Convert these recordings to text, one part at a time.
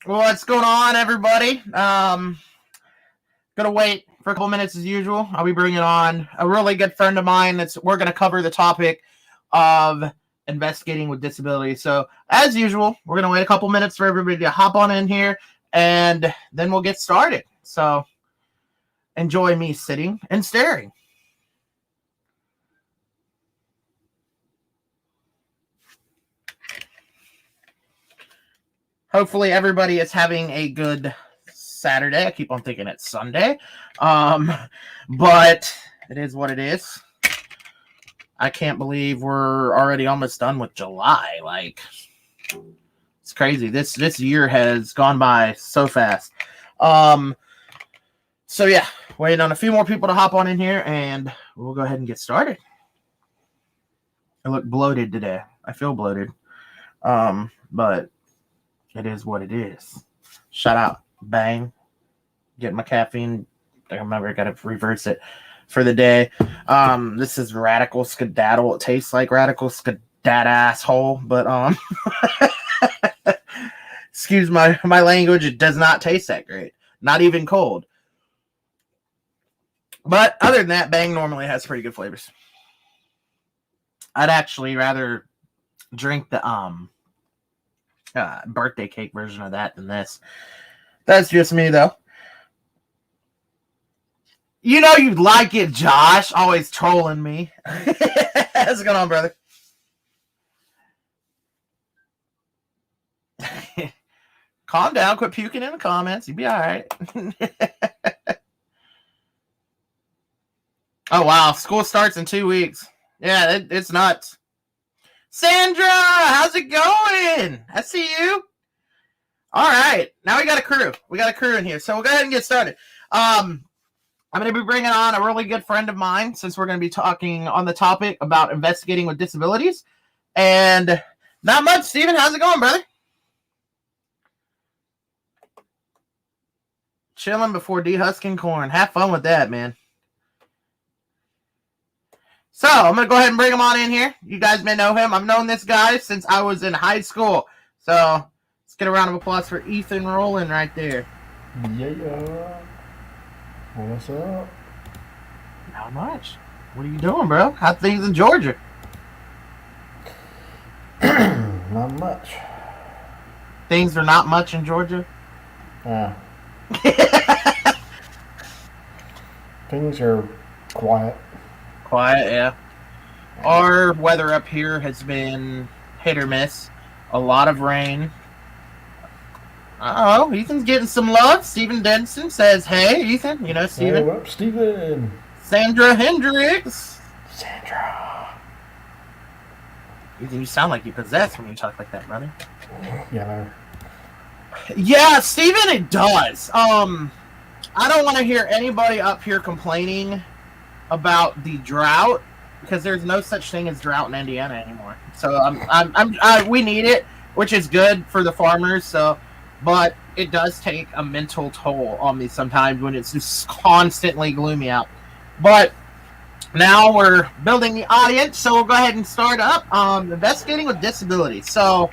What's going on, everybody? Gonna wait for a couple minutes as usual. I'll be bringing on a really good friend of mine. We're gonna cover the topic of investigating with disabilities. So, as usual, we're gonna wait a couple minutes for everybody to hop on in here, and then we'll get started. So, enjoy me sitting and staring. Hopefully, everybody is having a good Saturday. I keep on thinking it's Sunday, but it is what it is. I can't believe we're already almost done with July. Like, it's crazy. This year has gone by so fast. So yeah, waiting on a few more people to hop on in here, and we'll go ahead and get started. I look bloated today. I feel bloated, but it is what it is. Shout out, bang. Get my caffeine. I remember I gotta reverse it for the day. This is Radical Skedaddle. It tastes like Radical Skedad asshole, but excuse my language. It does not taste that great. Not even cold. But other than that, Bang normally has pretty good flavors. I'd actually rather drink the birthday cake version of that than this. That's just me, though. You know you'd like it, Josh. Always trolling me. What's going on, brother? Calm down. Quit puking in the comments. You'll be all right. Oh, wow. School starts in 2 weeks. Yeah, it's nuts. Sandra, how's it going? I see you. All right. Now we got a crew. We got a crew in here. So we'll go ahead and get started. I'm going to be bringing on a really good friend of mine since we're going to be talking on the topic about investigating with disabilities. And not much. Steven, how's it going, brother? Chilling before dehusking corn. Have fun with that, man. So, I'm going to go ahead and bring him on in here. You guys may know him. I've known this guy since I was in high school. So, let's get a round of applause for Ethan Rowland right there. Yeah. What's up? Not much. What are you doing, bro? How things in Georgia? Not much. Things are not much in Georgia? Things are quiet. Quiet, yeah. Our weather up here has been hit or miss. A lot of rain. Oh, Ethan's getting some love. Steven Denson says, hey, Ethan. You know, Steven. Hey, what's Steven? Sandra Hendricks. Sandra. Ethan, you sound like you possessed when you talk like that, brother. Yeah. Yeah, Steven, it does. I don't want to hear anybody up here complaining about the drought because there's no such thing as drought in Indiana anymore. So we need it, which is good for the farmers. So, but it does take a mental toll on me sometimes when it's just constantly gloomy out. But now we're building the audience, so we'll go ahead and start up investigating with disabilities. So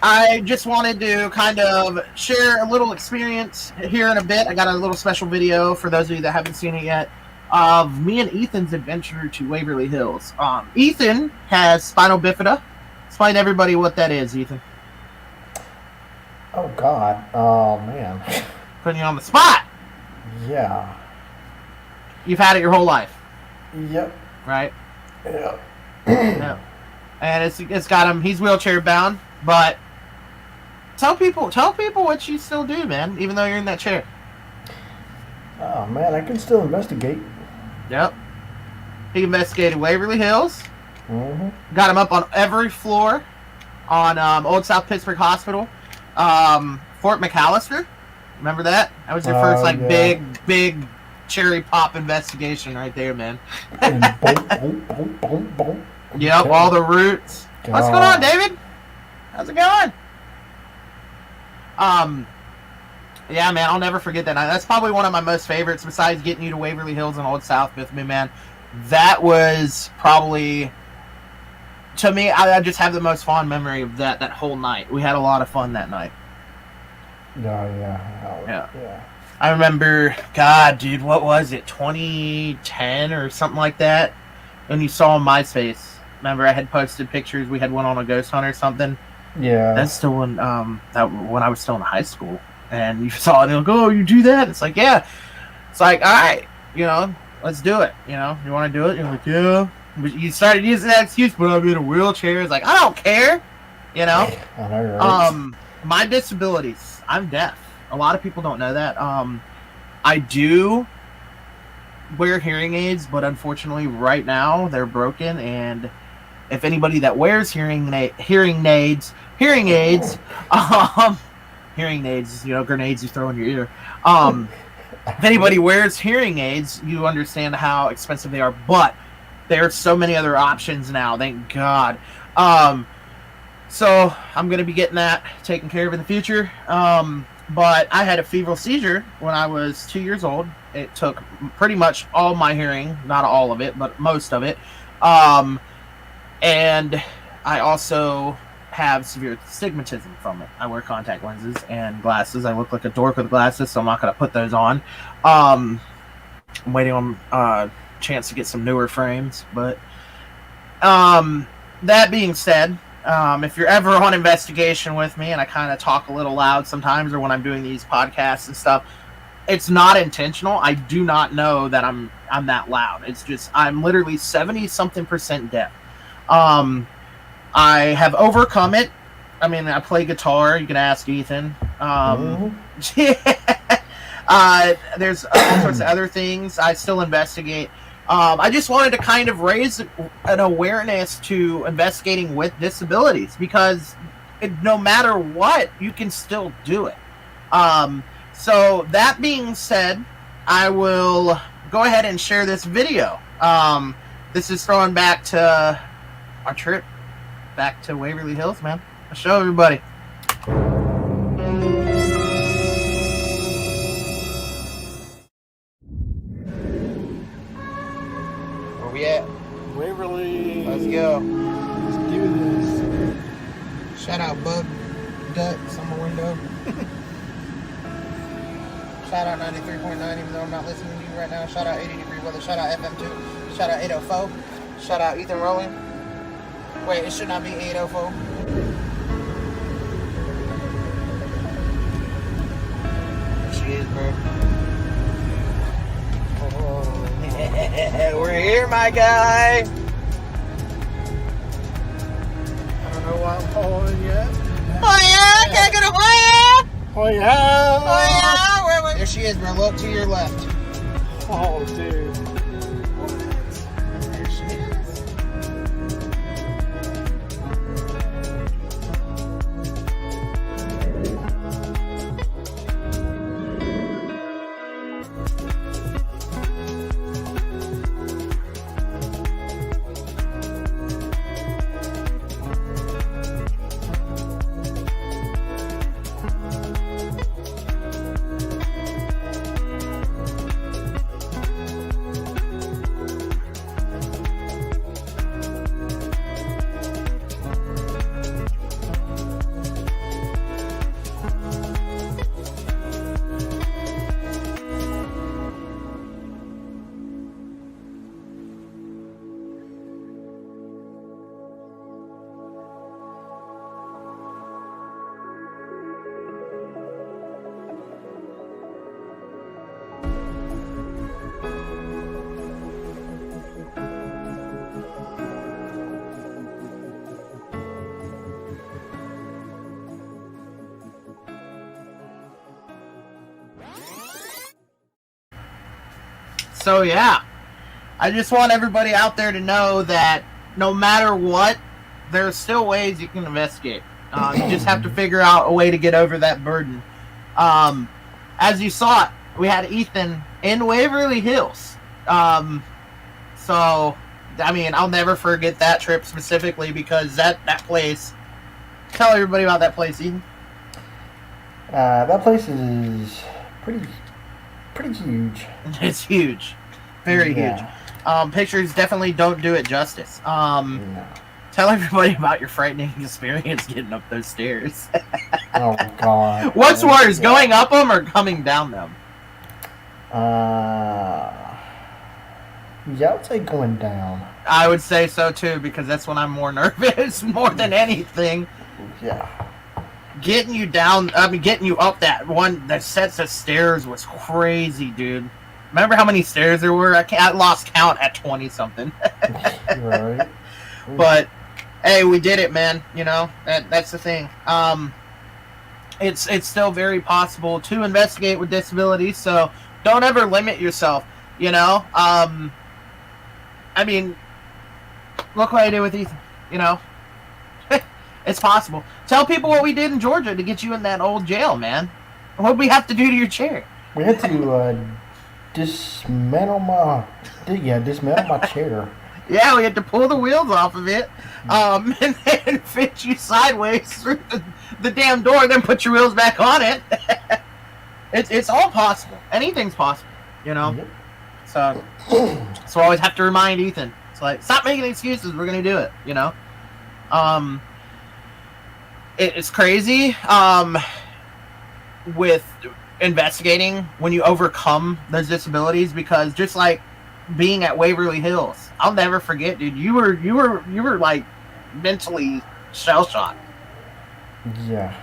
I just wanted to kind of share a little experience here in a bit. I got a little special video for those of you that haven't seen it yet of me and Ethan's adventure to Waverly Hills. Ethan has spinal bifida. Explain to everybody what that is, Ethan. Oh, God. Oh, man. Putting you on the spot. Yeah. You've had it your whole life. Yep. Right? Yeah. Yeah. And it's got him. He's wheelchair bound, but tell people what you still do, man, even though you're in that chair. Oh, man, I can still investigate. Yep. He investigated Waverly Hills. Mm-hmm. Got him up on every floor on Old South Pittsburgh Hospital. Fort McAllister. Remember that? That was your first big cherry pop investigation right there, man. Boom. Yep, all the roots. God. What's going on, David? How's it going? Yeah, man, I'll never forget that night. That's probably one of my most favorites, besides getting you to Waverly Hills and Old South with me, man. That was probably, to me, I just have the most fond memory of that whole night. We had a lot of fun that night. Oh, yeah. Yeah. Yeah. I remember, God, dude, what was it, 2010 or something like that? When you saw on MySpace. Remember, I had posted pictures. We had one on a ghost hunt or something. Yeah. That's still when when I was still in high school, and you saw it. And like, oh, you do that? It's like, yeah. It's like, all right, let's do it. You want to do it? You're like, yeah. But you started using that excuse, but I'm in a wheelchair. It's like, I don't care. I know, right? My disabilities. I'm deaf. A lot of people don't know that. I do wear hearing aids, but unfortunately, right now they're broken. And if anybody that wears hearing aids, hearing aids, grenades you throw in your ear. If anybody wears hearing aids, you understand how expensive they are. But there's so many other options now. Thank God. So I'm going to be getting that taken care of in the future. But I had a febrile seizure when I was 2 years old. It took pretty much all my hearing, not all of it, but most of it. And I also have severe astigmatism from it. I wear contact lenses and glasses. I look like a dork with glasses, so I'm not going to put those on. I'm waiting on a chance to get some newer frames. But that being said, if you're ever on investigation with me and I kind of talk a little loud sometimes, or when I'm doing these podcasts and stuff, it's not intentional. I do not know that I'm that loud. It's just I'm literally 70-something% deaf. I have overcome it. I mean, I play guitar. You can ask Ethan. There's all sorts of other things. I still investigate. I just wanted to kind of raise an awareness to investigating with disabilities, because no matter what, you can still do it. So that being said, I will go ahead and share this video. This is throwing back to our trip back to Waverly Hills, man. I'll show everybody. Where we at? Waverly. Let's go. Let's do this. Shout out Bug Ducks on my window. Shout out 93.9, even though I'm not listening to you right now. Shout out 80 Degree Weather. Shout out FM2. Shout out 804. Shout out Ethan Rowling. Wait, it should not be 804. There she is, bro. Oh. We're here, my guy. I don't know why I'm calling yet. Oh yeah, can I get a oh yeah? Oh yeah! Oh yeah! Wait. There she is, bro. Look to your left. Oh, dude. There she is. So yeah, I just want everybody out there to know that no matter what, there's still ways you can investigate. You just have to figure out a way to get over that burden. As you saw it, we had Ethan in Waverly Hills. So, I mean, I'll never forget that trip specifically, because that place. Tell everybody about that place, Ethan. That place is pretty huge. It's huge. Very huge. Pictures definitely don't do it justice. No. Tell everybody about your frightening experience getting up those stairs. Oh God. What's worse, going up them or coming down them? Yeah, I would say going down. I would say so too, because that's when I'm more nervous, more than anything. Yeah. Getting you down, getting you up that sets of stairs was crazy, dude. Remember how many stairs there were? I lost count at 20 something. Right. But hey, we did it, man. You know, that's the thing. It's still very possible to investigate with disabilities, so don't ever limit yourself. You know, I mean, look what I did with Ethan. You know, it's possible. Tell people what we did in Georgia to get you in that old jail, man. What did we have to do to your chair? We had to dismantle my chair. Yeah, we had to pull the wheels off of it, and then fit you sideways through the damn door, then put your wheels back on it. It's all possible. Anything's possible, you know? Yep. So I always have to remind Ethan. It's like, stop making excuses. We're going to do it, you know? It's crazy with investigating when you overcome those disabilities, because just like being at Waverly Hills, I'll never forget, dude. You were like mentally shell shocked. Yeah.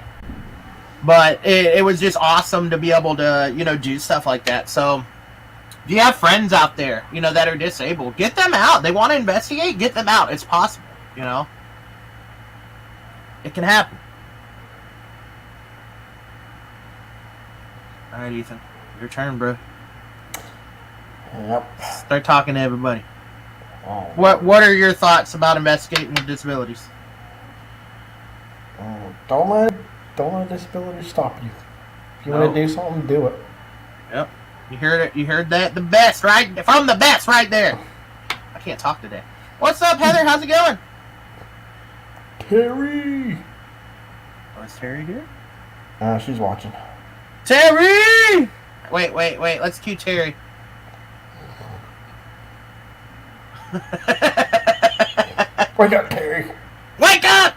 But it was just awesome to be able to, you know, do stuff like that. So if you have friends out there, you know, that are disabled, get them out. They want to investigate, get them out. It's possible, you know. It can happen. All right, Ethan, your turn, bro. Yep. Start talking to everybody. Oh. What are your thoughts about investigating with disabilities? Don't let disabilities stop you. If you want to do something, do it. Yep. You heard it. You heard that. The best, right? From the best, right there. I can't talk today. What's up, Heather? How's it going? Terry. Oh, is Terry here? She's watching. Terry! Wait. Let's cue Terry. Wake up, Terry. Wake up!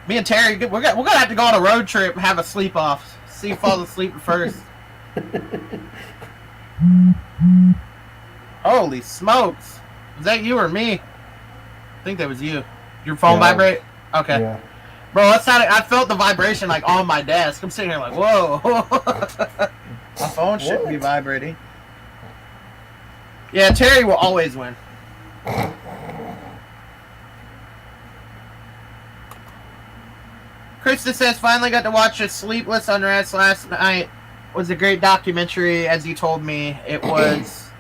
Me and Terry, we're gonna have to go on a road trip and have a sleep off. See you fall asleep first. Holy smokes! Was that you or me? I think that was you. Your phone vibrate? Okay. Yeah. Bro, that's not. I felt the vibration like on my desk. I'm sitting here like, whoa. My phone shouldn't be vibrating. Yeah, Terry will always win. Krista says, finally got to watch a Sleepless Unrest last night. It was a great documentary, as you told me. It was.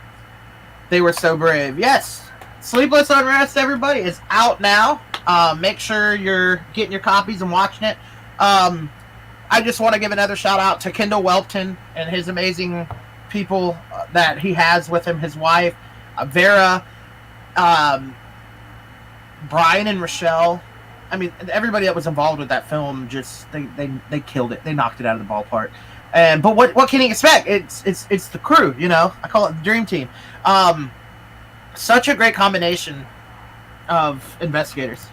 They were so brave. Yes. Sleepless Unrest, everybody, is out now. Make sure you're getting your copies and watching it. I just want to give another shout out to Kendall Welpton and his amazing people that he has with him, his wife, Vera, Brian and Rochelle. I mean, everybody that was involved with that film, just they killed it. They knocked it out of the ballpark. But what can you expect? It's the crew, you know. I call it the dream team. Such a great combination of investigators.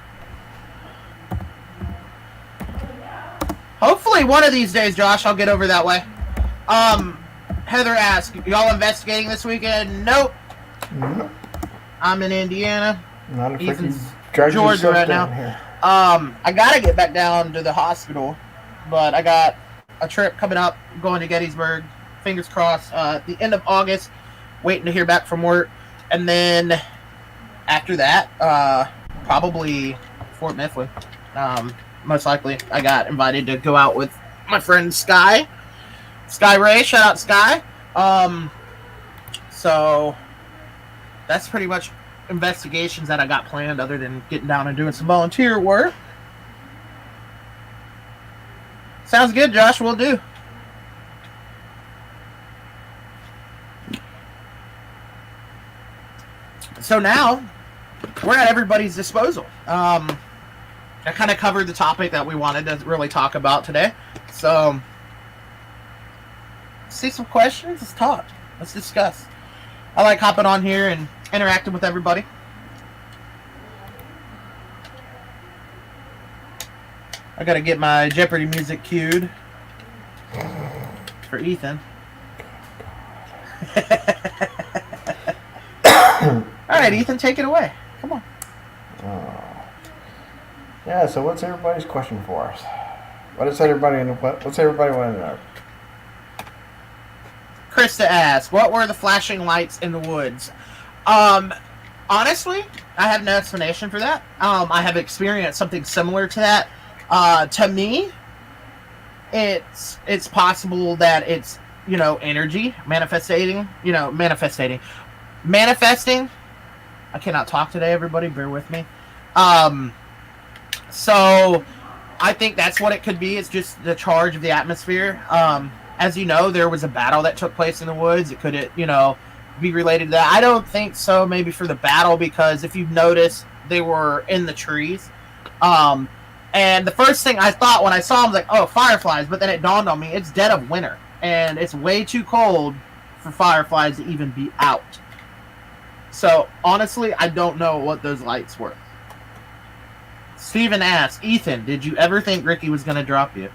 Hopefully one of these days, Josh, I'll get over that way. Heather asked, y'all investigating this weekend? Nope. I'm in Indiana. Not if Ethan's Georgia right now. Here. I gotta get back down to the hospital, but I got a trip coming up, going to Gettysburg. Fingers crossed. At the end of August, waiting to hear back from work, and then after that, probably Fort Mifflin. Most likely, I got invited to go out with my friend Sky Ray. Shout out Sky. So that's pretty much investigations that I got planned, other than getting down and doing some volunteer work. Sounds good, Josh. We'll do. So now we're at everybody's disposal. I kind of covered the topic that we wanted to really talk about today. So, see some questions. Let's talk. Let's discuss. I like hopping on here and interacting with everybody. I gotta get my Jeopardy music cued for Ethan. All right, Ethan, take it away. Come on. Yeah. So, what's everybody's question for us? What's everybody want to know? Krista asks, "What were the flashing lights in the woods?" Honestly, I have no explanation for that. I have experienced something similar to that. To me, it's possible that it's energy manifesting. Manifesting. I cannot talk today, everybody. Bear with me. So I think that's what it could be. It's just the charge of the atmosphere. As you know, there was a battle that took place in the woods. It could, be related to that. I don't think so. Maybe for the battle, because if you've noticed, they were in the trees. And the first thing I thought when I saw them was like, oh, fireflies. But then it dawned on me, it's dead of winter, and it's way too cold for fireflies to even be out. So honestly, I don't know what those lights were. Steven asks, Ethan, did you ever think Ricky was going to drop you?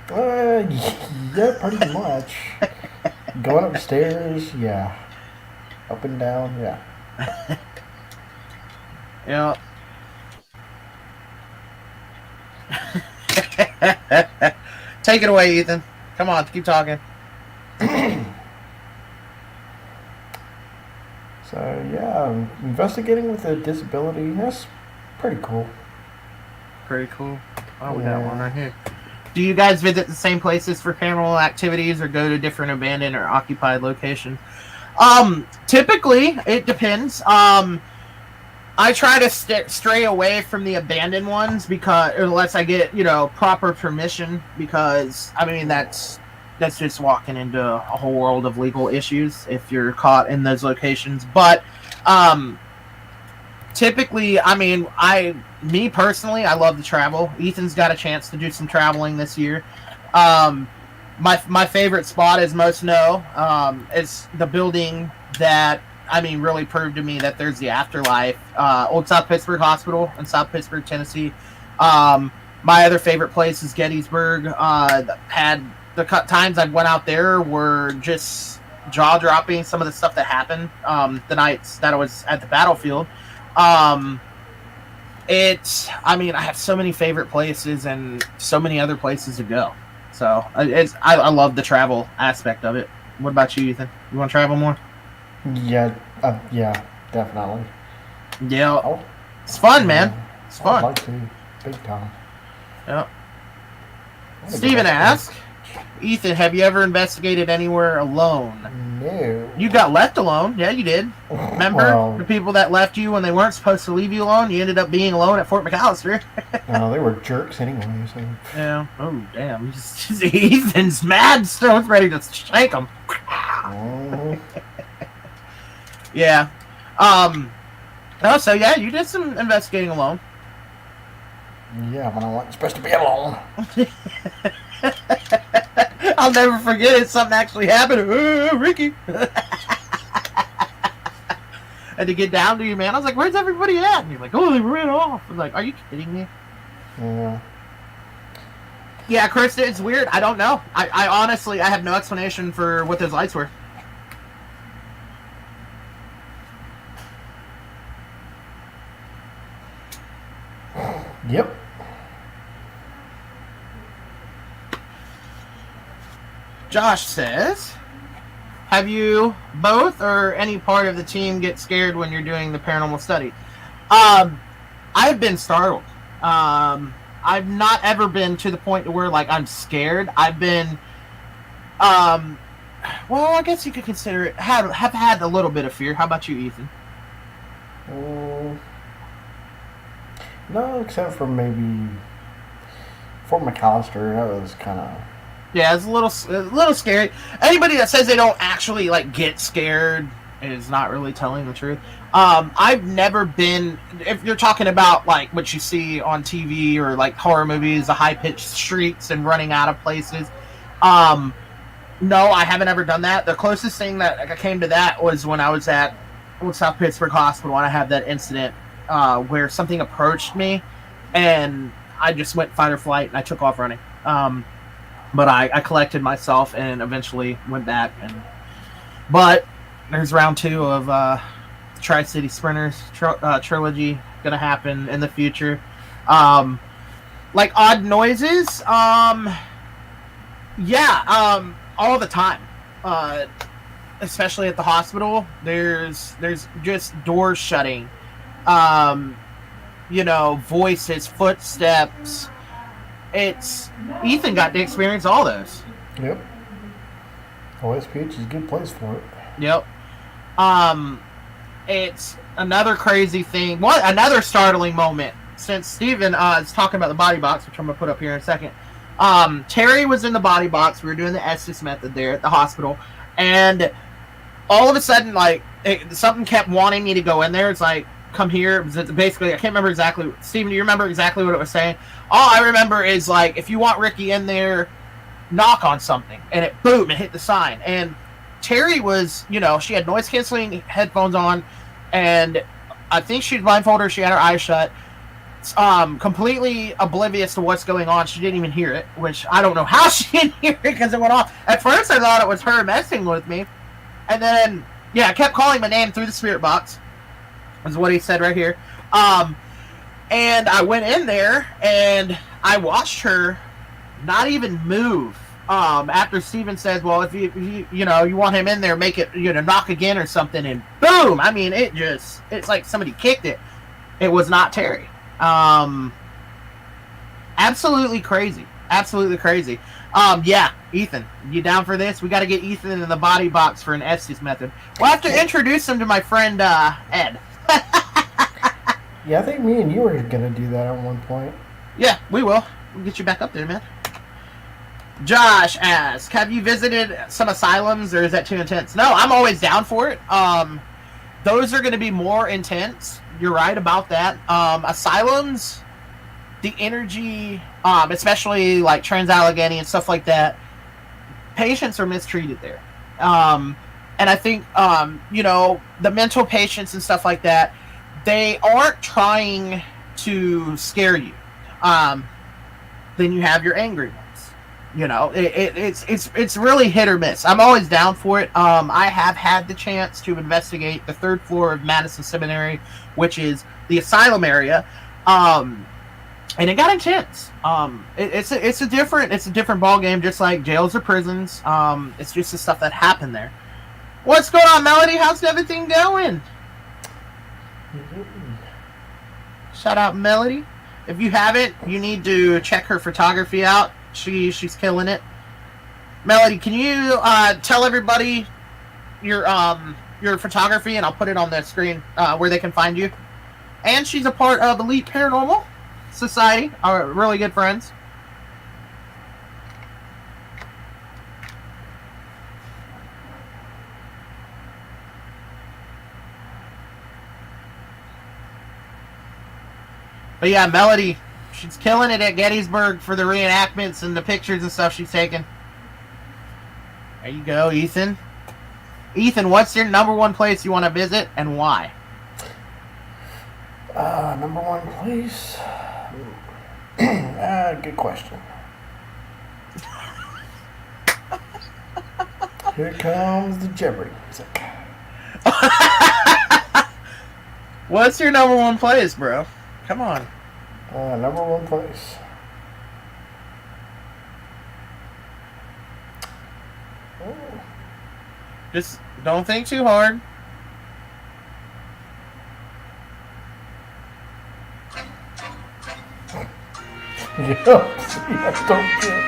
Yeah, pretty much. Going upstairs, yeah. Up and down, yeah. Yeah. Take it away, Ethan. Come on, keep talking. So, yeah, investigating with a disability, that's pretty cool. Pretty cool. Oh, we got one right here. Do you guys visit the same places for paranormal activities or go to different abandoned or occupied locations? Typically, it depends. I try to stray away from the abandoned ones because unless I get, proper permission, because I mean that's just walking into a whole world of legal issues if you're caught in those locations. But typically, I mean, me personally, I love to travel. Ethan's got a chance to do some traveling this year. My favorite spot, as most know, is the building that, really proved to me that there's the afterlife. Old South Pittsburgh Hospital in South Pittsburgh, Tennessee. My other favorite place is Gettysburg. Had the times I went out there were just jaw-dropping, some of the stuff that happened the nights that I was at the battlefield. I have so many favorite places and so many other places to go. So I love the travel aspect of it. What about you, Ethan? You want to travel more? Yeah, definitely. Yeah, it's fun, man. It's fun. I'd like to, big time. Yeah. Steven asks, Ethan, have you ever investigated anywhere alone? No. You got left alone. Yeah, you did. Remember the people that left you when they weren't supposed to leave you alone? You ended up being alone at Fort McAllister. No, they were jerks anyway. So. Yeah. Oh, damn. Ethan's mad, so it's ready to shake him. Yeah. So yeah, you did some investigating alone. Yeah, when I wasn't supposed to be alone. I'll never forget it. Something actually happened. Ricky. Had to get down to you, man. I was like, where's everybody at? And you're like, oh, they ran off. I was like, are you kidding me? Yeah. Yeah, Krista, it's weird. I don't know. I honestly, I have no explanation for what those lights were. Yep. Josh says, have you both or any part of the team get scared when you're doing the paranormal study? I've been startled. I've not ever been to the point to where like I'm scared. I've been, well, I guess you could consider it, have had a little bit of fear. How about you, Ethan? No, except for maybe Fort McAllister. That was kind of... Yeah, it's a little scary. Anybody that says they don't actually like get scared is not really telling the truth. I've never been, if you're talking about like what you see on TV or like horror movies, the high-pitched shrieks and running out of places. No, I haven't ever done that. The closest thing that came to that was when I was at Old South Pittsburgh Hospital and I had that incident where something approached me, and I just went fight or flight and I took off running. But I collected myself and eventually went back. But there's round 2 of Tri-City Sprinters trilogy gonna happen in the future. Like odd noises, yeah, all the time. Especially at the hospital, there's just doors shutting. Voices, footsteps. It's Ethan got to experience all those. Yep. OSPH is a good place for it. Yep. It's another crazy thing. Another startling moment. Since Steven is talking about the body box, which I'm going to put up here in a second. Terry was in the body box. We were doing the Estes method there at the hospital. And all of a sudden, like, something kept wanting me to go in there. It's like, come here. Basically, I can't remember exactly. Steven, do you remember exactly what it was saying? All I remember is, like, if you want Ricky in there, knock on something. And it hit the sign. And Terry was, she had noise-canceling headphones on. And I think she'd blindfolded her. She had her eyes shut. Completely oblivious to what's going on. She didn't even hear it, which I don't know how she didn't hear it because it went off. At first, I thought it was her messing with me. And then, I kept calling my name through the spirit box. Is what he said right here. And I went in there and I watched her not even move. After Steven says, well, if you want him in there, make it, knock again or something. And boom! I mean, it's like somebody kicked it. It was not Terry. Absolutely crazy. Absolutely crazy. Yeah, Ethan, you down for this? We got to get Ethan in the body box for an Estes method. We'll have to introduce him to my friend, Ed. Yeah, I think me and you were going to do that at one point. Yeah, we will. We'll get you back up there, man. Josh asks, have you visited some asylums, or is that too intense? No, I'm always down for it. Those are going to be more intense. You're right about that. Asylums, the energy, especially like Trans-Allegheny and stuff like that, patients are mistreated there. And I think, the mental patients and stuff like that, they aren't trying to scare you. Then you have your angry ones. It's really hit or miss. I'm always down for it. I have had the chance to investigate the 3rd floor of Madison Seminary, which is the asylum area, and it got intense. It's a different ball game, just like jails or prisons. It's just the stuff that happened there. What's going on, Melody? How's everything going? Shout out Melody. If you haven't, you need to check her photography out. She's killing it. Melody, can you tell everybody your photography, and I'll put it on the screen where they can find you. And she's a part of Elite Paranormal Society, our really good friends. But yeah, Melody, she's killing it at Gettysburg for the reenactments and the pictures and stuff she's taking. There you go, Ethan. Ethan, what's your number 1 place you want to visit and why? Number 1 place? Good question. Here comes the Jeopardy music. What's your number 1 place, bro? Come on. Number 1 place. Oh. Just don't think too hard. Yep. I don't get.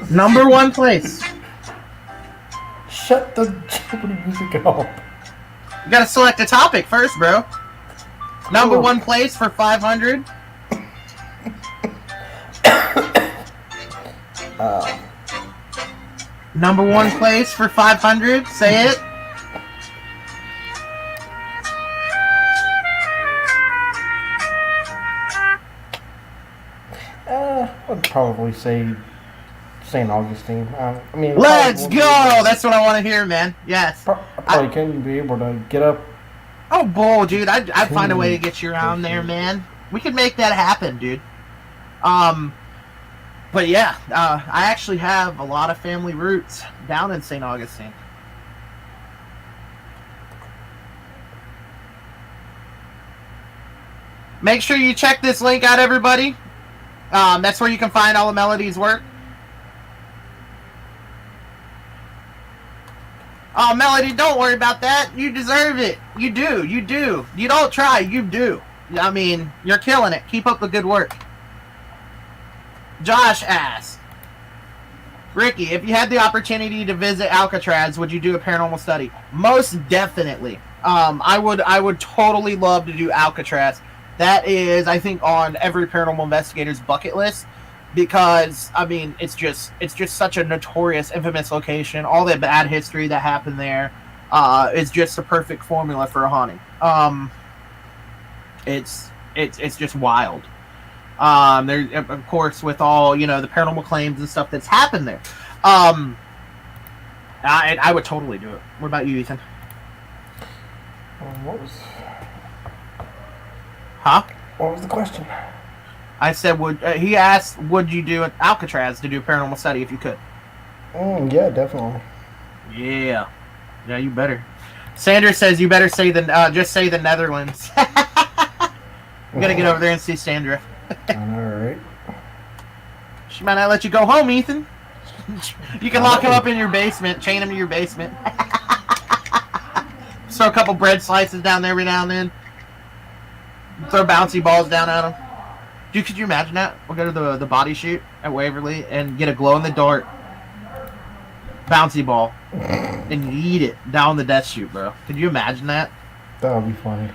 Number 1 place. Shut the Jeopardy music off. You gotta select a topic first, bro. Number 1 place for 500. Number 1 place for 500. Say it. I'd probably say St. Augustine. I mean, Let's go! That's what I want to hear, man. Yes. I probably can be able to get up. Oh, bull, dude. I'd find a way to get you around there, man. We could make that happen, dude. But yeah, I actually have a lot of family roots down in St. Augustine. Make sure you check this link out, everybody. That's where you can find all of Melody's work. Oh, Melody, don't worry about that. You deserve it. You do. You do. You don't try. You do. I mean, you're killing it. Keep up the good work. Josh asks, Ricky, if you had the opportunity to visit Alcatraz, would you do a paranormal study? Most definitely. I would totally love to do Alcatraz. That is, I think, on every paranormal investigator's bucket list. Because, I mean, it's just such a notorious, infamous location. All the bad history that happened there is just a perfect formula for a haunting. It's just wild. There, of course, with all, you know, the paranormal claims and stuff that's happened there. I would totally do it. What about you, Ethan? What was... Huh? What was the question? I said, he asked, would you do Alcatraz to do a paranormal study if you could? Yeah, definitely. Yeah, you better. Sanders says you better say just say the Netherlands. We gotta get over there and see Sandra. I know, right? She might not let you go home, Ethan. You can lock him up in your basement, chain him to your basement. Throw a couple bread slices down there every now and then. Throw bouncy balls down at him. Dude, could you imagine that? We'll go to the body shoot at Waverly and get a glow-in-the-dark bouncy ball and eat it down the death chute, bro. Could you imagine that? That would be funny.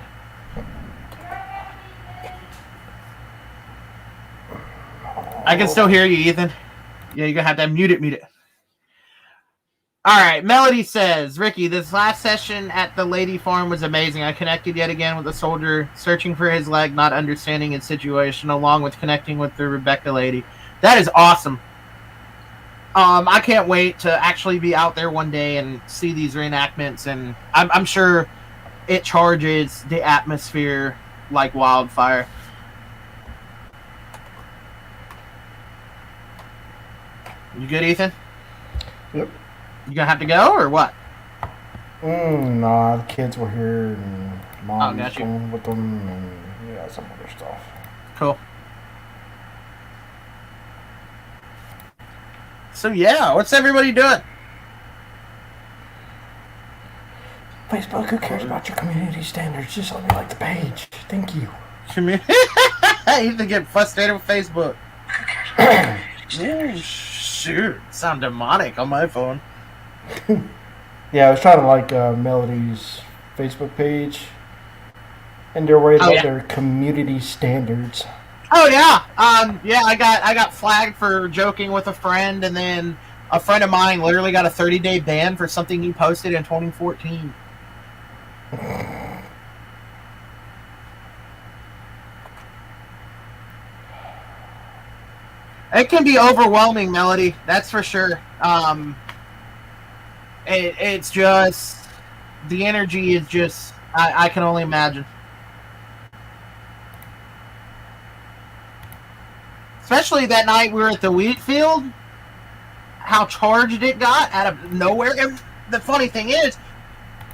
I can still hear you, Ethan. Yeah, you're going to have to mute it. All right, Melody says, Ricky, this last session at the lady farm was amazing. I connected yet again with a soldier searching for his leg, not understanding his situation, along with connecting with the Rebecca lady. That is awesome. I can't wait to actually be out there one day and see these reenactments, and I'm sure it charges the atmosphere like wildfire. You good, Ethan? Yep. You gonna have to go or what? Nah, the kids were here and mom was got you. going with them and yeah, some other stuff. Cool. So yeah, what's everybody doing? Facebook, who cares about your community standards? Just let me like the page. Thank you. You can get frustrated with Facebook. Oh, shoot. Sound demonic on my phone. Yeah, I was trying to like Melody's Facebook page, and they're worried about their community standards. Oh yeah, yeah. I got flagged for joking with a friend, and then a friend of mine literally got a 30-day ban for something he posted in 2014. It can be overwhelming, Melody. That's for sure. It's just the energy is just I can only imagine. Especially that night we were at the wheat field, how charged it got out of nowhere. And the funny thing is,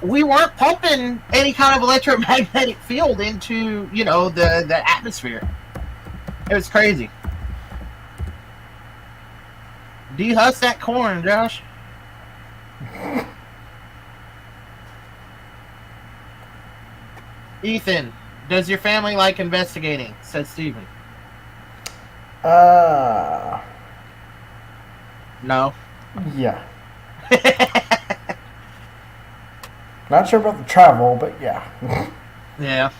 we weren't pumping any kind of electromagnetic field into, you know, the atmosphere. It was crazy. Dehusk that corn, Josh. Ethan, does your family like investigating? Says Steven. No. Yeah. Not sure about the travel, but yeah. Yeah.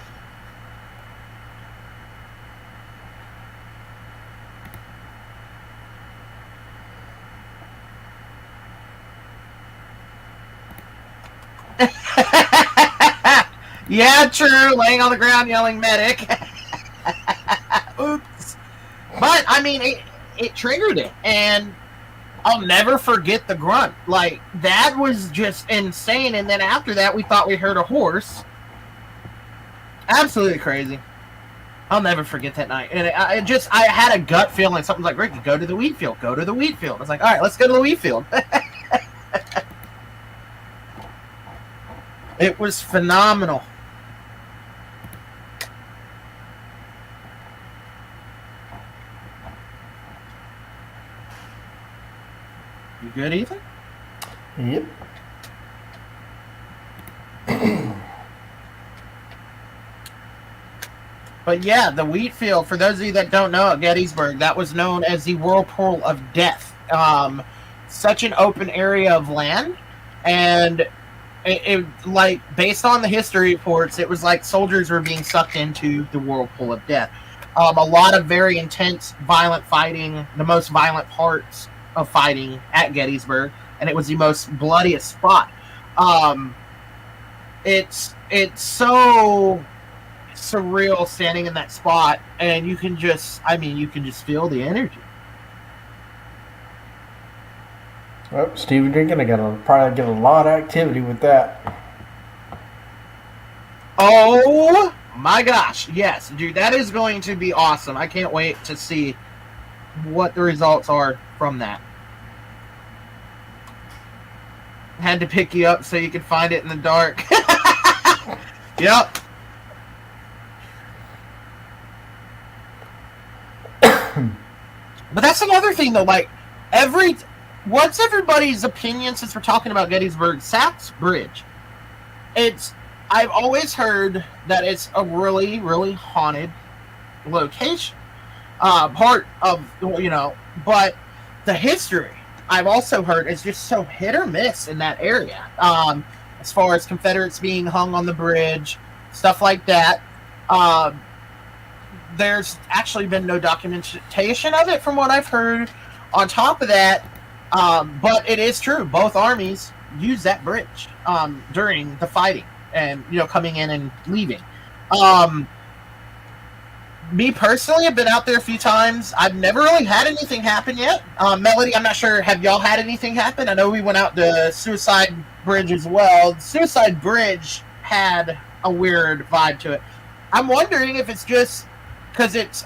Yeah, true. Laying on the ground yelling medic. Oops. But, I mean, it triggered it. And I'll never forget the grunt. Like, that was just insane. And then after that, we thought we heard a horse. Absolutely crazy. I'll never forget that night. And I had a gut feeling. Something's like, Ricky, go to the wheat field. Go to the wheat field. I was like, all right, let's go to the wheat field. It was phenomenal. You good, Ethan? Yep. But yeah, the wheat field, for those of you that don't know, at Gettysburg, that was known as the Whirlpool of Death. Such an open area of land, and it like, based on the history reports, it was like soldiers were being sucked into the Whirlpool of Death. A lot of very intense, violent fighting, the most violent parts of fighting at Gettysburg, and it was the most bloodiest spot. It's so surreal standing in that spot, and you can just feel the energy. Well, Stephen Drinking, probably get a lot of activity with that. Oh my gosh, yes, dude, that is going to be awesome. I can't wait to see what the results are from that. Had to pick you up so you could find it in the dark. Yep. But that's another thing, though. Like, what's everybody's opinion, since we're talking about Gettysburg? Sachs Bridge. I've always heard that it's a really, really haunted location. Part of, but the history, I've also heard, is just so hit or miss in that area. As far as Confederates being hung on the bridge, stuff like that. There's actually been no documentation of it from what I've heard. On top of that, but it is true, both armies use that bridge during the fighting, and coming in and leaving. Me personally, I've been out there a few times. I've never really had anything happen yet. Melody, I'm not sure, have y'all had anything happen? I know we went out to Suicide Bridge as well. Suicide Bridge had a weird vibe to it. I'm wondering if it's just because it's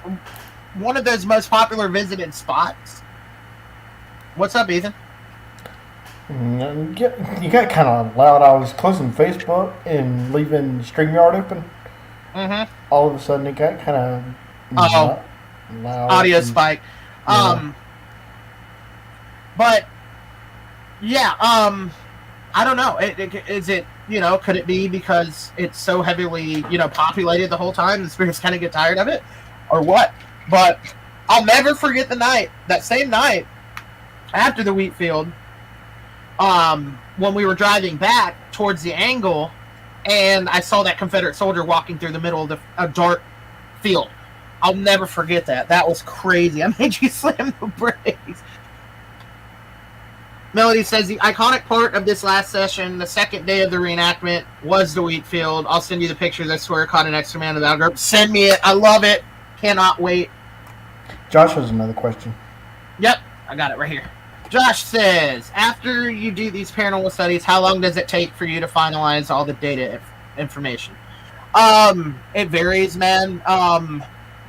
one of those most popular visited spots. What's up, Ethan? You got kind of loud. I was closing Facebook and leaving StreamYard open. Mm-hmm. All of a sudden, it got kind of loud. Audio spike. Yeah. But yeah, I don't know. Is it could it be because it's so heavily populated the whole time, the spirits kind of get tired of it, or what? But I'll never forget that same night after the wheat field, when we were driving back towards the angle, and I saw that Confederate soldier walking through the middle of a dark field. I'll never forget that. That was crazy. I made you slam the brakes. Melody says the iconic part of this last session, the second day of the reenactment, was the wheat field. I'll send you the pictures. I swear I caught an extra man of that group. Send me it. I love it. Cannot wait. Josh has another question. Yep, I got it right here. Josh says, after you do these paranormal studies, how long does it take for you to finalize all the data information? It varies, man.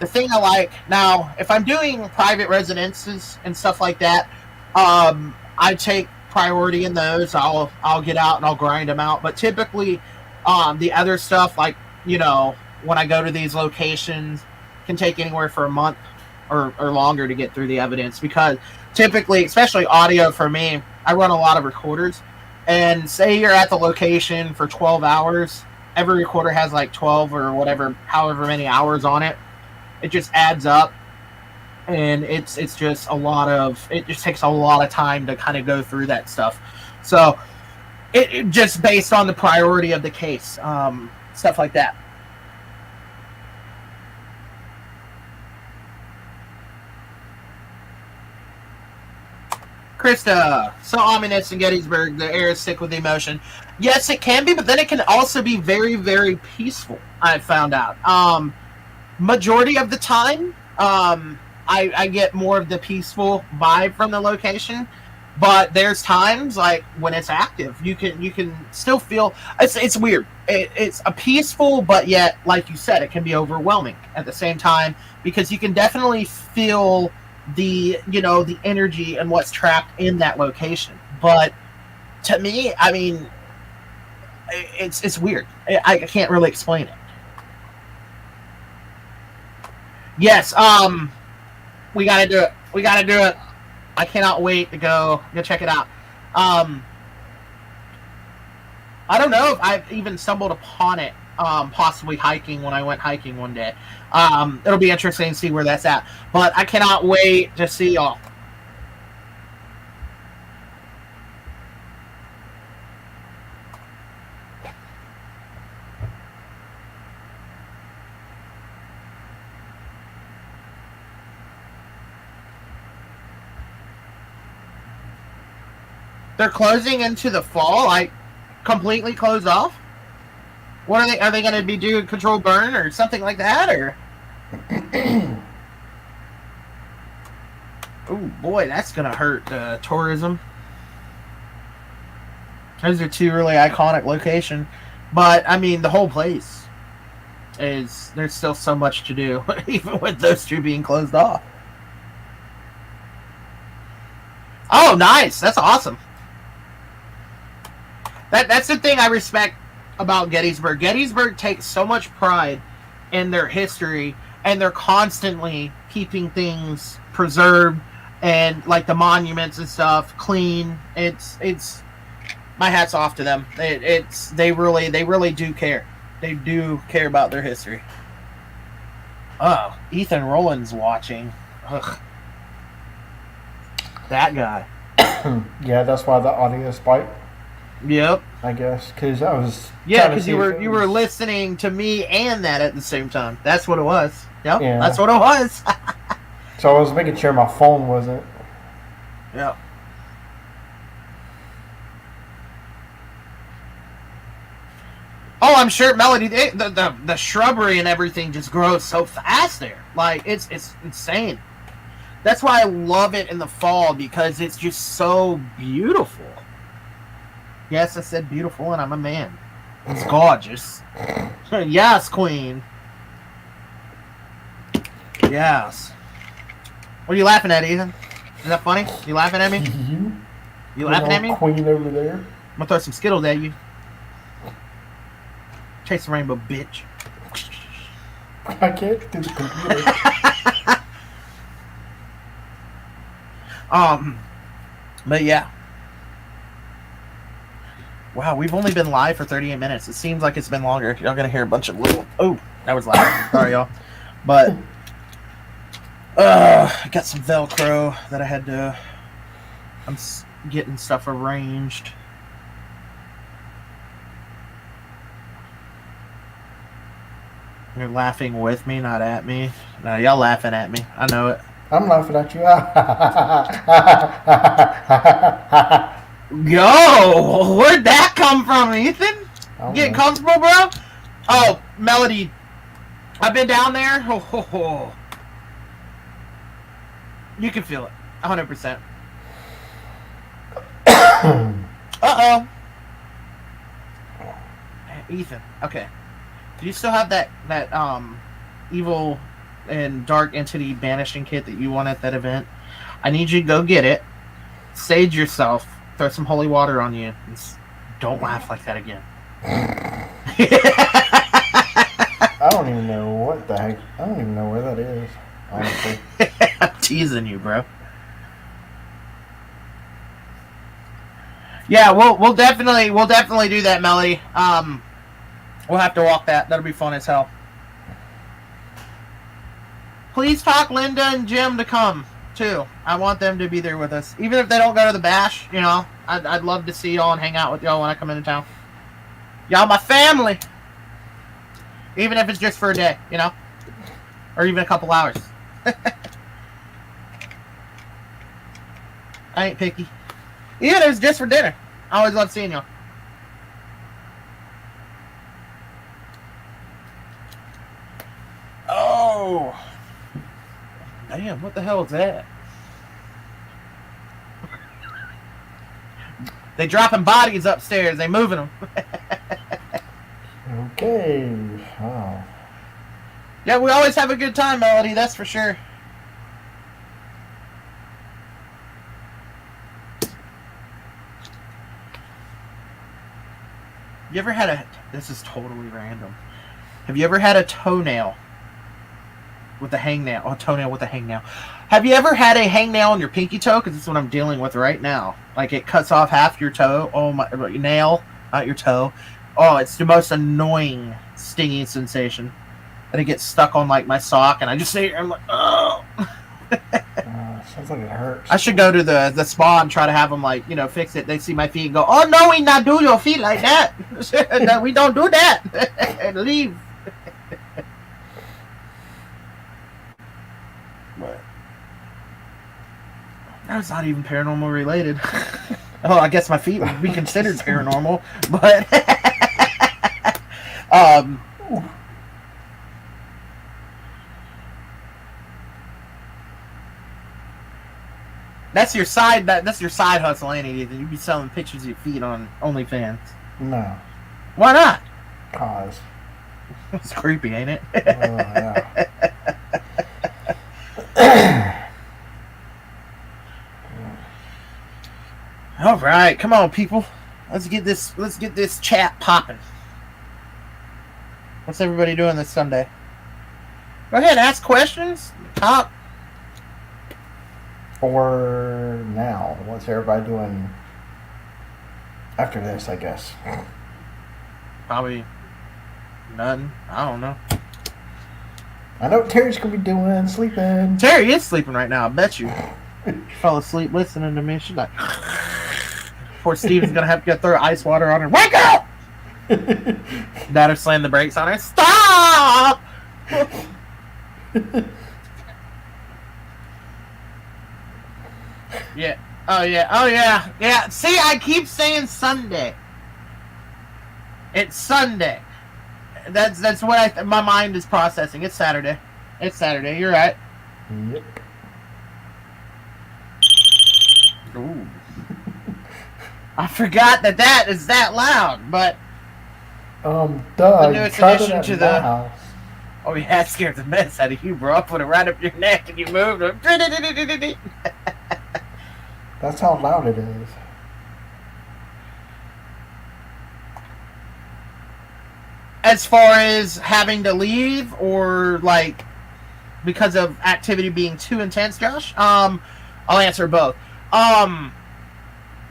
The thing I like now, if I'm doing private residences and stuff like that, I take priority in those. I'll get out and I'll grind them out. But typically, the other stuff, like when I go to these locations, can take anywhere for a month or longer to get through the evidence, because typically, especially audio for me, I run a lot of recorders, and say you're at the location for 12 hours, every recorder has like 12 or whatever, however many hours on it. It just adds up, and it's just it just takes a lot of time to kind of go through that stuff. So it just based on the priority of the case, stuff like that. Krista, so ominous in Gettysburg, the air is sick with emotion. Yes, it can be, but then it can also be very, very peaceful, I've found out. Majority of the time, I get more of the peaceful vibe from the location. But there's times like when it's active, you can still feel it's weird. It's a peaceful, but yet, like you said, it can be overwhelming at the same time because you can definitely feel the energy and what's trapped in that location. But to me, I mean, it's weird. I can't really explain it. Yes, we gotta do it. We gotta do it. I cannot wait to go check it out. Um, I don't know if I've even stumbled upon it, possibly hiking when I went hiking one day. It'll be interesting to see where that's at. But I cannot wait to see y'all. They're closing into the fall, like completely closed off. What are they? Are they going to be doing controlled burn or something like that? Or oh boy, that's going to hurt tourism. Those are two really iconic locations, but I mean the whole place is there's still so much to do, even with those two being closed off. Oh, nice! That's awesome. That's the thing I respect about Gettysburg. Gettysburg takes so much pride in their history, and they're constantly keeping things preserved and like the monuments and stuff clean. It's my hat's off to them. They really do care. They do care about their history. Oh, Ethan Rollins watching. Ugh. That guy. Yeah, that's why the audio spiked. Yep. I guess because I was. Yeah, because you were listening to me and that at the same time. That's what it was. Yep. Yeah. That's what it was. So I was making sure my phone wasn't. Yep. Oh, I'm sure, Melody. The shrubbery and everything just grows so fast there. Like it's insane. That's why I love it in the fall because it's just so beautiful. Yes, I said beautiful, and I'm a man. It's gorgeous. Yes, queen. Yes. What are you laughing at, Ethan? Is that funny? You laughing at me? You laughing at me? Queen over there. I'm gonna throw some Skittles at you. Chase the rainbow, bitch. I can't do the computer. But yeah. Wow, we've only been live for 38 minutes. It seems like it's been longer. Y'all gonna hear a bunch of little... Oh, that was loud. Sorry, y'all. But, I got some Velcro that I had to... I'm getting stuff arranged. You're laughing with me, not at me. No, y'all laughing at me. I know it. I'm laughing at you. Yo, where'd that come from, Ethan? Getting comfortable, bro? Oh, Melody, I've been down there. Oh. You can feel it, 100%. Uh-oh. Ethan, okay. Do you still have that evil and dark entity banishing kit that you won at that event? I need you to go get it, sage yourself, throw some holy water on you, and don't laugh like that again. I don't even know what the heck. I don't even know where that is, honestly. I'm teasing you, bro. Yeah, we'll definitely do that, Melody. We'll have to walk that. That'll be fun as hell. Please talk Linda and Jim to come too. I want them to be there with us, even if they don't go to the bash. You know, I'd love to see y'all and hang out with y'all when I come into town. Y'all my family. Even if it's just for a day, you know, or even a couple hours. I ain't picky. Even if it's just for dinner. I always love seeing y'all. Oh. Damn, what the hell is that? They dropping bodies upstairs. They moving them. Okay. Oh. Yeah, we always have a good time, Melody. That's for sure. You ever had a... This is totally random. Have you ever had a toenail with a hangnail? Oh, toenail with a hangnail. Have you ever had a hangnail on your pinky toe? Because this is what I'm dealing with right now. Like, it cuts off half your toe. Oh, my... Your nail, not your toe. Oh, it's the most annoying, stinging sensation. And it gets stuck on, like, my sock, and I just sit here and I'm like, oh. Sounds like it hurts. I should go to the spa and try to have them, like, fix it. They see my feet and go, oh, no, we not do your feet like that. No, we don't do that. And leave. But that's not even paranormal related. Oh, I guess my feet would be considered paranormal, but that's your side hustle, ain't it? You'd be selling pictures of your feet on OnlyFans. No. Why not? Cause. It's creepy, ain't it? Oh, yeah. All right, come on, people. Let's get this chat popping. What's everybody doing this Sunday? Go ahead, ask questions. Talk. For now, what's everybody doing after this, I guess? Probably nothing. I don't know. I know what Terry's gonna be doing, sleeping. Terry is sleeping right now, I bet you. She fell asleep listening to me. She's like, poor Steve's gonna have to go throw ice water on her. Wake up! Dad or slam the brakes on her. Stop! Yeah. Oh yeah. Oh yeah. Yeah. See, I keep saying Sunday. It's Sunday. That's what my mind is processing. It's Saturday. It's Saturday. You're right. Yep. Ooh. I forgot that is that loud, but Doug, the newest try addition that to in the my house. Oh yeah, it scared the mess out of you, bro. I put it right up your neck and you moved it. That's how loud it is. As far as having to leave or like because of activity being too intense, Josh, I'll answer both.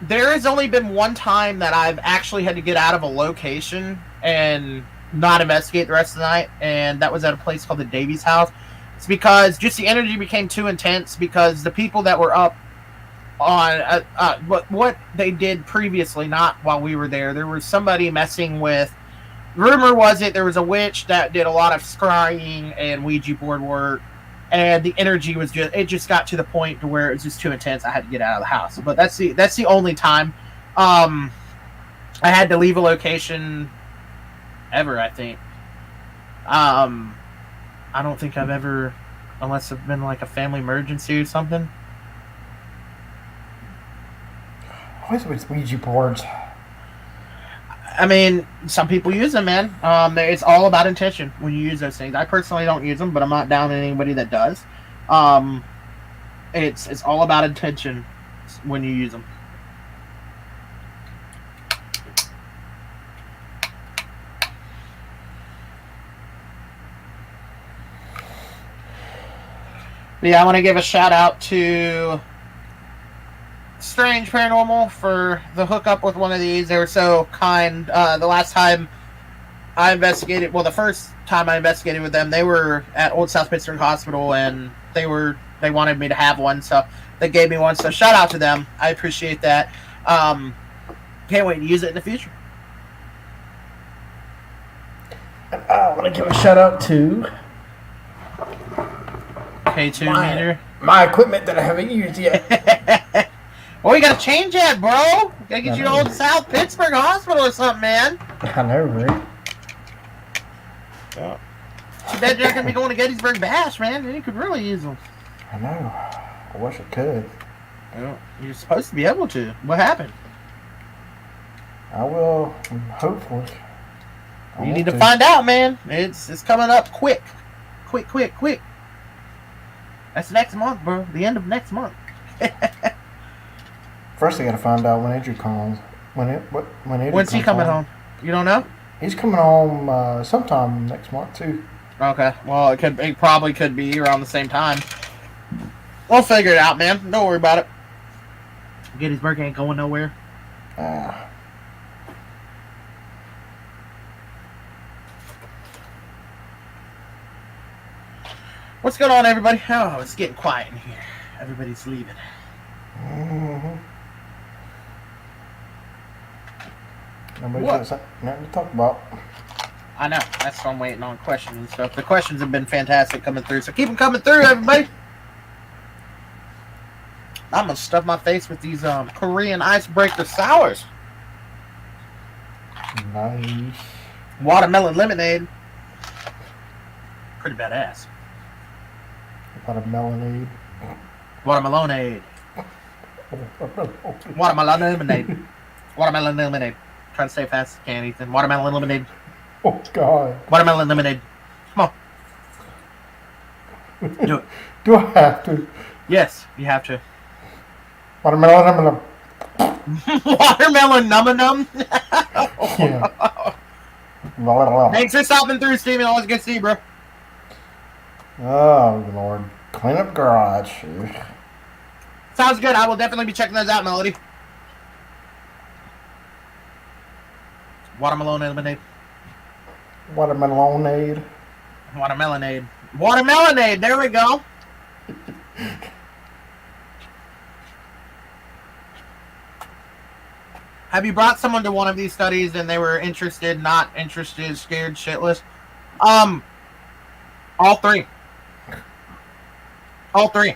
There has only been one time that I've actually had to get out of a location and not investigate the rest of the night, and that was at a place called the Davies House. It's because just the energy became too intense because the people that were up on what they did previously, not while we were there was somebody messing with. Rumor was there was a witch that did a lot of scrying and Ouija board work, and the energy was just got to the point to where it was just too intense. I had to get out of the house. But that's the only time I had to leave a location ever, I think. I don't think I've ever, unless it's been like a family emergency or something. What's with Ouija boards? I mean, some people use them, man. It's all about intention when you use those things. I personally don't use them, but I'm not down on anybody that does. It's all about intention when you use them. Yeah, I want to give a shout out to Strange Paranormal for the hookup with one of these. They were so kind. The last time I investigated, well, the first time I investigated with them, they were at Old South Pittsburgh Hospital, and they wanted me to have one, so they gave me one. So shout out to them. I appreciate that. Can't wait to use it in the future. I want to give a shout out to K2 meter. My equipment that I haven't used yet. Well, you gotta change that, bro. Gotta get you to Old South Pittsburgh Hospital or something, man. I know, right? Yeah. Too bad you're not gonna be going to Gettysburg Bash, man. Then you could really use them. I know. I wish I could. Well, you're supposed to be able to. What happened? I will, hopefully. You need to find out, man. It's coming up quick. Quick. That's next month, bro. The end of next month. First, I got to find out when Andrew comes. When's he coming home? You don't know? He's coming home sometime next month too. Okay. Well, it probably could be around the same time. We'll figure it out, man. Don't worry about it. Gettysburg ain't going nowhere. What's going on, everybody? Oh, it's getting quiet in here. Everybody's leaving. Mm-hmm. Nobody's got nothing to talk about. I know. That's what I'm waiting on questions and stuff. The questions have been fantastic coming through, so keep them coming through, everybody. I'm gonna stuff my face with these Korean icebreaker sours. Nice. Watermelon lemonade. Pretty badass. Watermelonade. Watermelonade. Watermelon lemonade. Watermelon lemonade. Trying to stay fast as I can, Ethan. Watermelon lemonade. Oh, God. Watermelon lemonade. Come on. Do it. Do I have to? Yes, you have to. Watermelon. Watermelon num-a-num. Yeah. Thanks for stopping through, Steven. Always good to see you, bro. Oh, Lord. Clean up garage. Sounds good. I will definitely be checking those out, Melody. Watermelon lemonade. Watermelonade. Watermelonade. Watermelonade. There we go. Have you brought someone to one of these studies and they were interested, not interested, scared, shitless? All three. All three.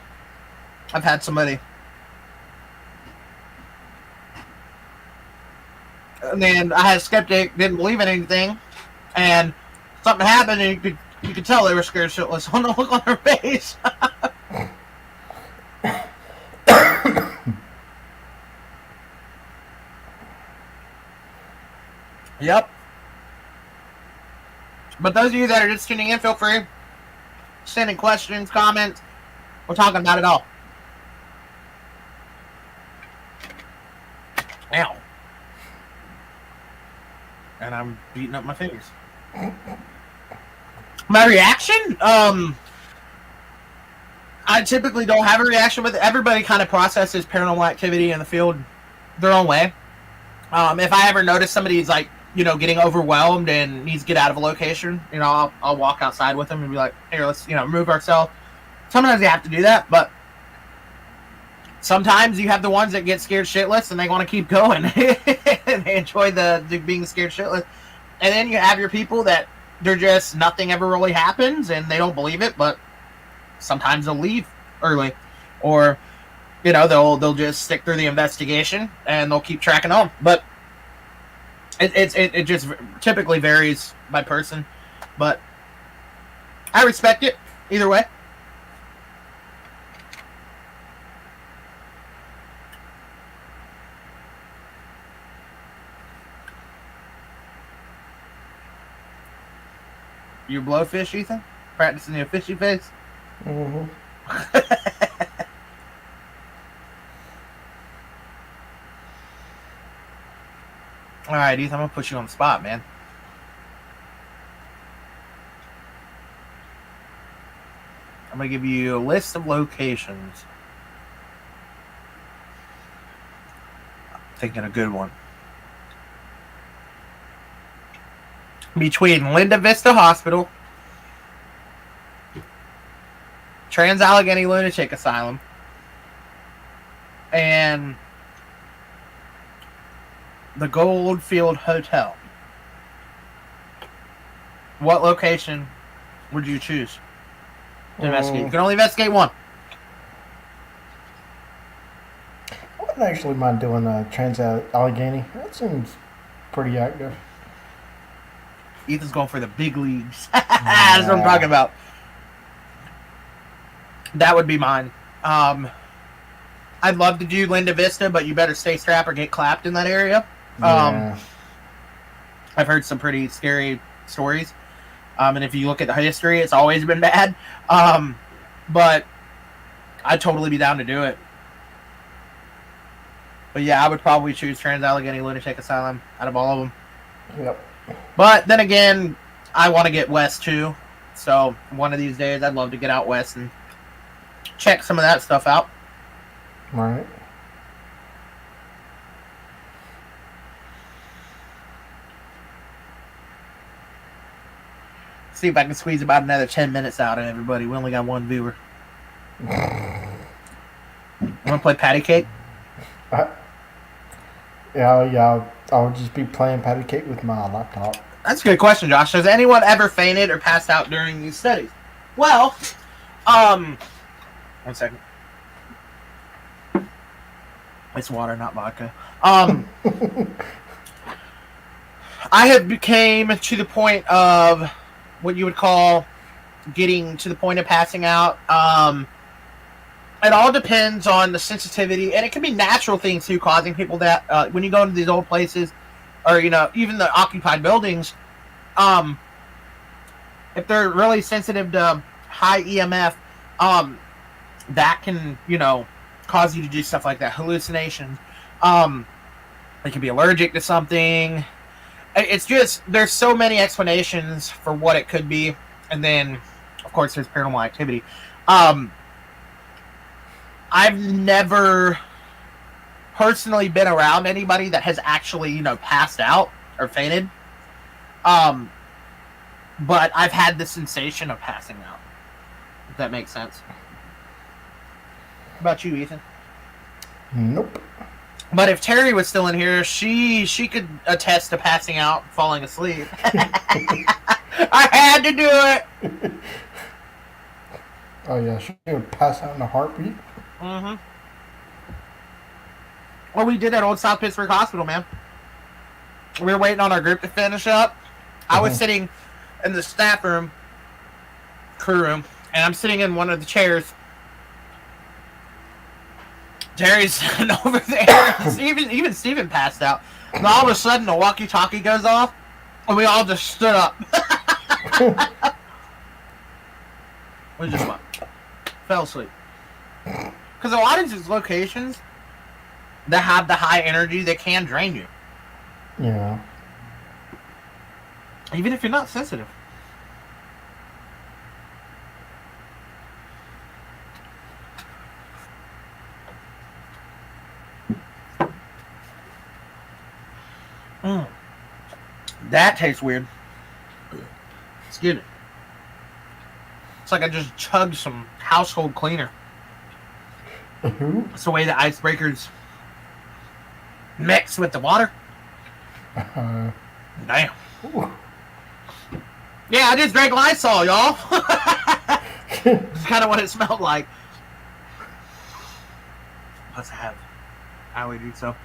I've had somebody. And then I had a skeptic, didn't believe in anything, and something happened, and you could tell they were scared shitless on the look on their face. Yep. But those of you that are just tuning in, feel free. Sending questions, comments. We're talking about it all. Ow. And I'm beating up my fingers. My reaction? I typically don't have a reaction with it. Everybody kind of processes paranormal activity in the field their own way. If I ever notice somebody's like, getting overwhelmed and needs to get out of a location, I'll walk outside with them and be like, here, let's, move ourselves. Sometimes you have to do that, but sometimes you have the ones that get scared shitless and they want to keep going. And they enjoy the being scared shitless. And then you have your people that they're just, nothing ever really happens and they don't believe it, but sometimes they'll leave early. Or, they'll just stick through the investigation and they'll keep tracking on. But it just typically varies by person. But I respect it either way. You blowfish, Ethan? Practicing your fishy face? Mm-hmm. Alright, Ethan, I'm going to put you on the spot, man. I'm going to give you a list of locations. Thinking a good one. Between Linda Vista Hospital, Trans-Allegheny Lunatic Asylum, and the Goldfield Hotel. What location would you choose to investigate? You can only investigate one. I wouldn't actually mind doing Trans-Allegheny. That seems pretty active. Ethan's going for the big leagues. That's what I'm talking about. That would be mine. I'd love to do Linda Vista, but you better stay strapped or get clapped in that area. Yeah. I've heard some pretty scary stories. And if you look at the history, it's always been bad. But I'd totally be down to do it. But yeah, I would probably choose Trans-Allegheny Lunatic Asylum out of all of them. Yep. But then again, I want to get west too. So one of these days, I'd love to get out west and check some of that stuff out. Right. See if I can squeeze about another 10 minutes out of everybody. We only got one viewer. Want to play patty cake? Yeah. I'll just be playing patty cake with my laptop. That's a good question, Josh. Has anyone ever fainted or passed out during these studies? Well, 1 second. It's water, not vodka. I have became to the point of what you would call getting to the point of passing out. It all depends on the sensitivity, and it can be natural things too, causing people that when you go into these old places, or even the occupied buildings, if they're really sensitive to high EMF, that can cause you to do stuff like that, hallucinations. They can be allergic to something. It's just there's so many explanations for what it could be, and then of course there's paranormal activity. I've never personally been around anybody that has actually, passed out or fainted. But I've had the sensation of passing out. If that makes sense. How about you, Ethan? Nope. But if Terry was still in here, she could attest to passing out, falling asleep. I had to do it. Oh yeah, she would pass out in a heartbeat. Mm-hmm. Well, we did at Old South Pittsburgh Hospital, man. We were waiting on our group to finish up. I was sitting in the staff room, crew room, and I'm sitting in one of the chairs. Terry's sitting over there. Even Steven passed out. And all of a sudden, the walkie-talkie goes off, and we all just stood up. We just fell asleep. Because a lot of these locations that have the high energy, they can drain you. Yeah. Even if you're not sensitive. That tastes weird. Excuse me. It's like I just chugged some household cleaner. It's the way the icebreakers mix with the water. Damn. Yeah, I just drank Lysol, y'all. It's kind of what it smelled like. Plus, I have allergies, so.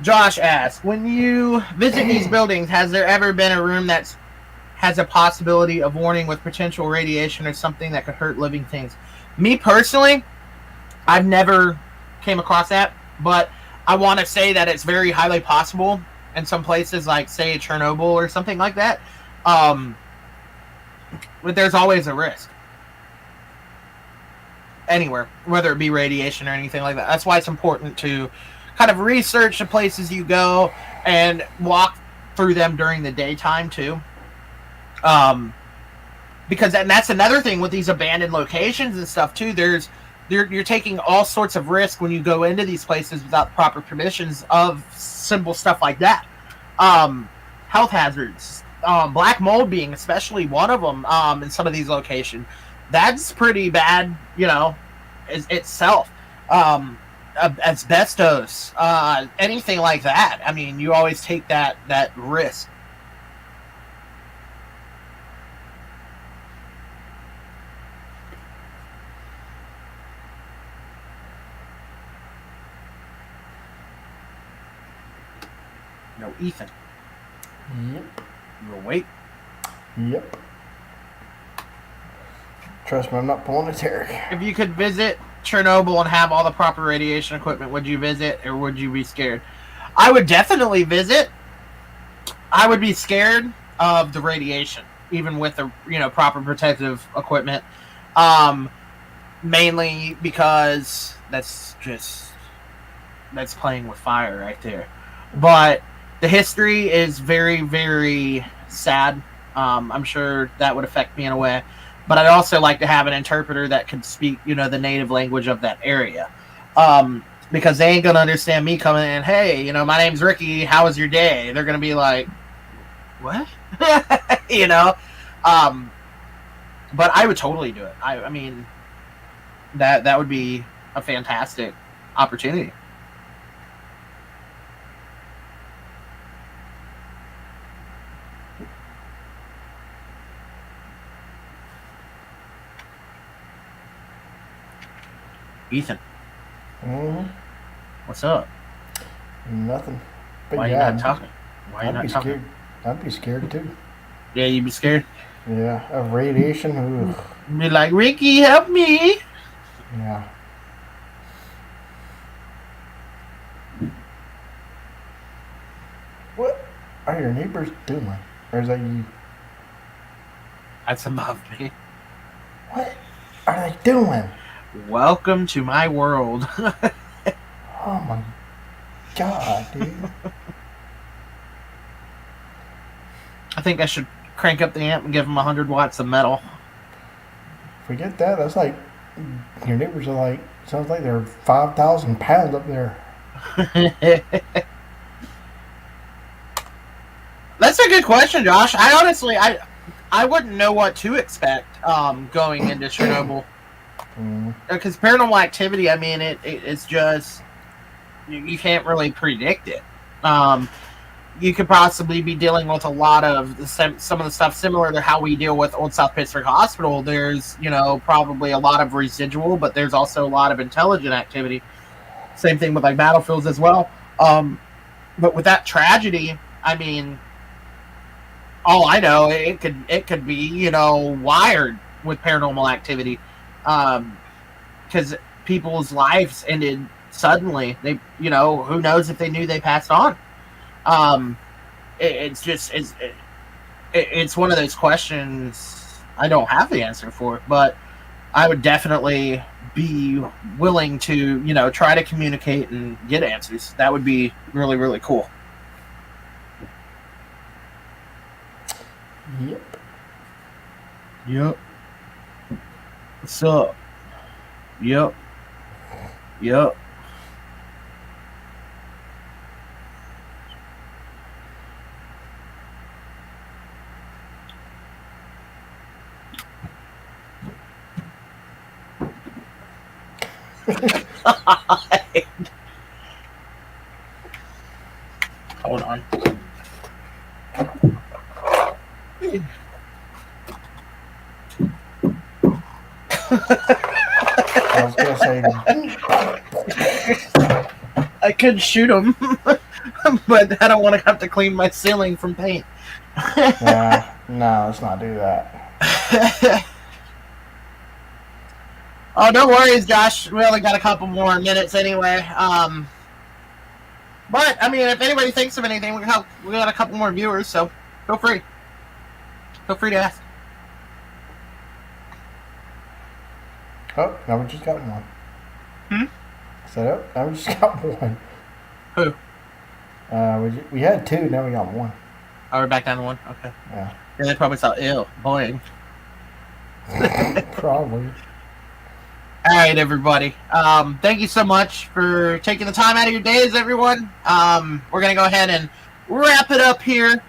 Josh asks, when you visit these buildings, has there ever been a room that has a possibility of warning with potential radiation or something that could hurt living things? Me personally, I've never came across that, but I want to say that it's very highly possible in some places, like, say, Chernobyl or something like that. But there's always a risk. Anywhere, whether it be radiation or anything like that. That's why it's important to kind of research the places you go and walk through them during the daytime too. Because that's another thing with these abandoned locations and stuff too. You're taking all sorts of risk when you go into these places without proper permissions of simple stuff like that. Health hazards, black mold being especially one of them in some of these locations. That's pretty bad, itself. Asbestos, anything like that. I mean, you always take that risk. No, Ethan. Yep. You wait. Yep. Trust me, I'm not pulling a Terry. If you could visit Chernobyl and have all the proper radiation equipment, would you visit or would you be scared? I would definitely visit. I would be scared of the radiation, even with the proper protective equipment. Mainly because that's playing with fire right there. But the history is very, very sad. I'm sure that would affect me in a way. But I'd also like to have an interpreter that could speak, the native language of that area. Because they ain't going to understand me coming in, hey, my name's Ricky, how was your day? They're going to be like, what? But I would totally do it. I mean, that would be a fantastic opportunity. Ethan. Mm-hmm. What's up? Nothing. But why are you not talking? I'd be scared. I'd be scared too. Yeah, you'd be scared? Yeah, of radiation. Ugh. Be like, Ricky, help me. Yeah. What are your neighbors doing? Or is that you? That's above me. What are they doing? Welcome to my world. Oh my god, dude. I think I should crank up the amp and give them 100 watts of metal. Forget that. That's like, your neighbors are like, sounds like they're 5,000 pounds up there. That's a good question, Josh. I honestly, I wouldn't know what to expect going into Chernobyl. Because paranormal activity, I mean, it's just, you can't really predict it. You could possibly be dealing with a lot of some of the stuff similar to how we deal with Old South Pittsburgh Hospital. There's, probably a lot of residual, but there's also a lot of intelligent activity. Same thing with like battlefields as well. But with that tragedy, I mean, all I know, it could be, wired with paranormal activity. Because people's lives ended suddenly. They, who knows if they knew they passed on. It's one of those questions I don't have the answer for, but I would definitely be willing to, try to communicate and get answers. That would be really, really cool. Yep. What's up? Yep. Hold on. I was gonna say, I could shoot him, but I don't want to have to clean my ceiling from paint. No, let's not do that. Oh, no worries, Josh. We only got a couple more minutes anyway. But I mean, if anybody thinks of anything, we got a couple more viewers, so feel free. Feel free to ask. Oh, now we just got one. I said, oh, now we just got one. Who? We had two, now we got one. Oh, we're back down to one? Okay. Yeah. Yeah, they probably thought, ew, boring. Probably. All right, everybody. Thank you so much for taking the time out of your days, everyone. We're going to go ahead and wrap it up here.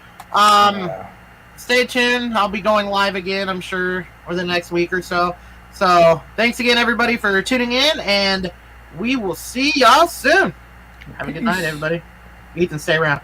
Stay tuned. I'll be going live again, I'm sure, over the next week or so. So, thanks again, everybody, for tuning in, and we will see y'all soon. Have a good night, everybody. Ethan, stay around.